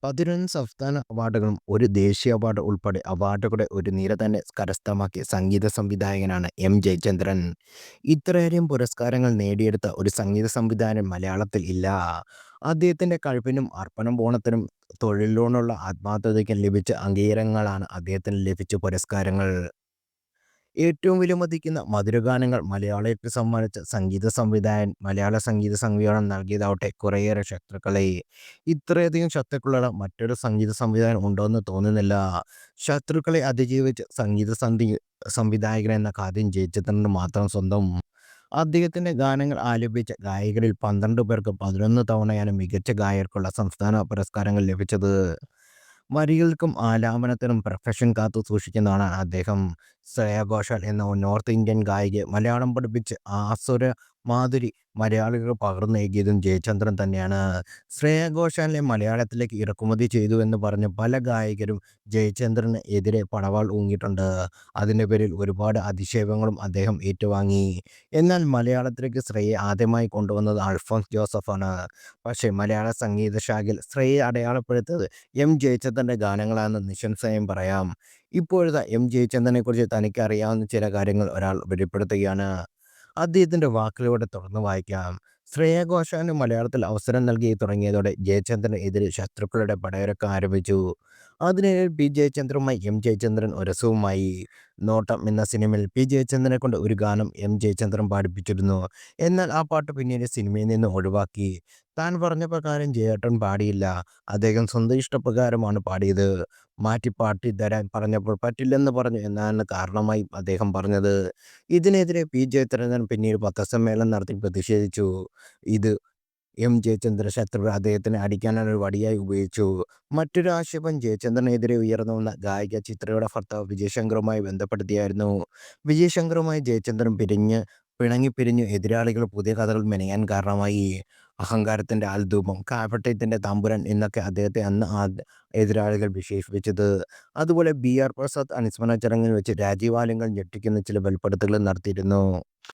11 സംസ്ഥാന അവാർഡുകളും ഒരു ദേശീയ അവാർഡ് ഉൾപ്പെടെ അവാർഡുകളുടെ ഒരു നിര തന്നെ കരസ്ഥമാക്കിയ സംഗീത സംവിധായകനാണ് എം. ജയചന്ദ്രൻ. ഇത്രയധികം പുരസ്കാരങ്ങൾ നേടിയെടുത്ത ഒരു സംഗീത സംവിധായകൻ മലയാളത്തിൽ ഇല്ല. അദ്ദേഹത്തിൻ്റെ കഴിവിനും അർപ്പണബോധത്തിനും തൊഴിലിനോടുള്ള ആത്മാർത്ഥതയ്ക്കും ലഭിച്ച അംഗീകാരങ്ങളാണ് അദ്ദേഹത്തിന് ലഭിച്ച പുരസ്കാരങ്ങൾ. ഏറ്റവും വിലമതിക്കുന്ന മധുരഗാനങ്ങൾ മലയാളികൾക്ക് സമ്മാനിച്ച സംഗീത സംവിധായകൻ മലയാള സംഗീത സംവിധാനം നൽകിയതാവട്ടെ കുറേയേറെ ശത്രുക്കളെ. ഇത്രയധികം ശത്രുക്കളുള്ള മറ്റൊരു സംഗീത സംവിധായകൻ ഉണ്ടോയെന്ന് തോന്നുന്നില്ല. ശത്രുക്കളെ അതിജീവിച്ച് സംവിധായകൻ എന്ന കാര്യം ജയചന്ദ്രന് മാത്രം സ്വന്തം. അദ്ദേഹത്തിൻ്റെ ഗാനങ്ങൾ ആലപിച്ച ഗായകരിൽ 12 പേർക്ക് 11 തവണയാണ് മികച്ച ഗായകർക്കുള്ള സംസ്ഥാന പുരസ്കാരങ്ങൾ ലഭിച്ചത്. വരികൾക്കും ആലാപനത്തിനും പെർഫെക്ഷൻ കാത്തു സൂക്ഷിക്കുന്നതാണ് അദ്ദേഹം. ശ്രേയ ഘോഷാൽ എന്ന നോർത്ത് ഇന്ത്യൻ ഗായികയെ മലയാളം പഠിപ്പിച്ച് ആസുര മാധുരി മലയാളികൾക്ക് പകർന്നേകിയതും ജയചന്ദ്രൻ തന്നെയാണ്. ശ്രേയ ഘോഷാലിനെ മലയാളത്തിലേക്ക് ഇറക്കുമതി ചെയ്തു എന്ന് പറഞ്ഞ് പല ഗായകരും ജയചന്ദ്രന് എതിരെ പടവാൾ ഊങ്ങിയിട്ടുണ്ട്. അതിൻ്റെ പേരിൽ ഒരുപാട് അധിക്ഷേപങ്ങളും അദ്ദേഹം ഏറ്റുവാങ്ങി. എന്നാൽ മലയാളത്തിലേക്ക് ശ്രേയയെ ആദ്യമായി കൊണ്ടുവന്നത് അൽഫോൻസ് ജോസഫാണ്. പക്ഷേ മലയാള സംഗീത ശാഖയിൽ ശ്രേയയെ അടയാളപ്പെടുത്തിയത് എം. ജയചന്ദ്രൻ്റെ ഗാനങ്ങളാണെന്ന് നിസ്സംശയം പറയാം. ഇപ്പോഴത്തെ എം. ജയചന്ദ്രനെക്കുറിച്ച് തനിക്ക് അറിയാവുന്ന ചില കാര്യങ്ങൾ ഒരാൾ വെളിപ്പെടുത്തുകയാണ്. അദ്ദേഹത്തിൻ്റെ വാക്കിലൂടെ തുറന്നു വായിക്കാം. ശ്രേയ ഘോഷാലിന് മലയാളത്തിൽ അവസരം നൽകി തുടങ്ങിയതോടെ ജയചന്ദ്രന് എതിരെ ശത്രുക്കളുടെ പടയൊരുക്കം ആരംഭിച്ചു. അതിനിടയിൽ പി ജയചന്ദ്രനുമായി എം. ജയചന്ദ്രൻ ഒരസവുമായി. നോട്ടം എന്ന സിനിമയിൽ പി ജയചന്ദ്രനെ കൊണ്ട് ഒരു ഗാനം എം. ജയചന്ദ്രൻ പാടിപ്പിച്ചിരുന്നു. എന്നാൽ ആ പാട്ട് പിന്നീട് സിനിമയിൽ നിന്ന് ഒഴിവാക്കി. താൻ പറഞ്ഞ പ്രകാരം ജയേട്ടൻ പാടിയില്ല. അദ്ദേഹം സ്വന്തം ഇഷ്ടപ്രകാരമാണ് പാടിയത്. മാറ്റി പാടി തരാൻ പറഞ്ഞപ്പോൾ പറ്റില്ലെന്ന് പറഞ്ഞു എന്നാണ് കാരണമായി അദ്ദേഹം പറഞ്ഞത്. ഇതിനെതിരെ പി ജയചന്ദ്രൻ പിന്നീട് പത്രസമ്മേളനം നടത്തി പ്രതിഷേധിച്ചു. ഇത് എം. ജയചന്ദ്രൻ ശത്രുക്കൾ അദ്ദേഹത്തിനെ അടിക്കാനാണ് ഒരു വടിയായി ഉപയോഗിച്ചു. മറ്റൊരു ആക്ഷേപം ജയചന്ദ്രനെതിരെ ഉയർന്നു വന്ന ഗായിക ചിത്രയുടെ ഭർത്താവ് വിജയ് ശങ്കറുമായി ബന്ധപ്പെടുത്തിയായിരുന്നു. വിജയ് ശങ്കറുമായി ജയചന്ദ്രൻ പിണങ്ങിപ്പിരിഞ്ഞു എതിരാളികൾ പുതിയ കഥകൾ മെനയാൻ കാരണമായി. അഹങ്കാരത്തിൻ്റെ ആൾരൂപം, കാപട്യത്തിൻ്റെ തമ്പുരാൻ എന്നൊക്കെ അദ്ദേഹത്തെ അന്ന് എതിരാളികൾ വിശേഷിപ്പിച്ചത്. അതുപോലെ ബി. ആർ. പ്രസാദ് അനുസ്മരണ ചടങ്ങിൽ വെച്ച് രാജീവ് ആലിംഗൽ ഞെട്ടിക്കുന്ന ചില വെളിപ്പെടുത്തലുകൾ നടത്തിയിരുന്നു.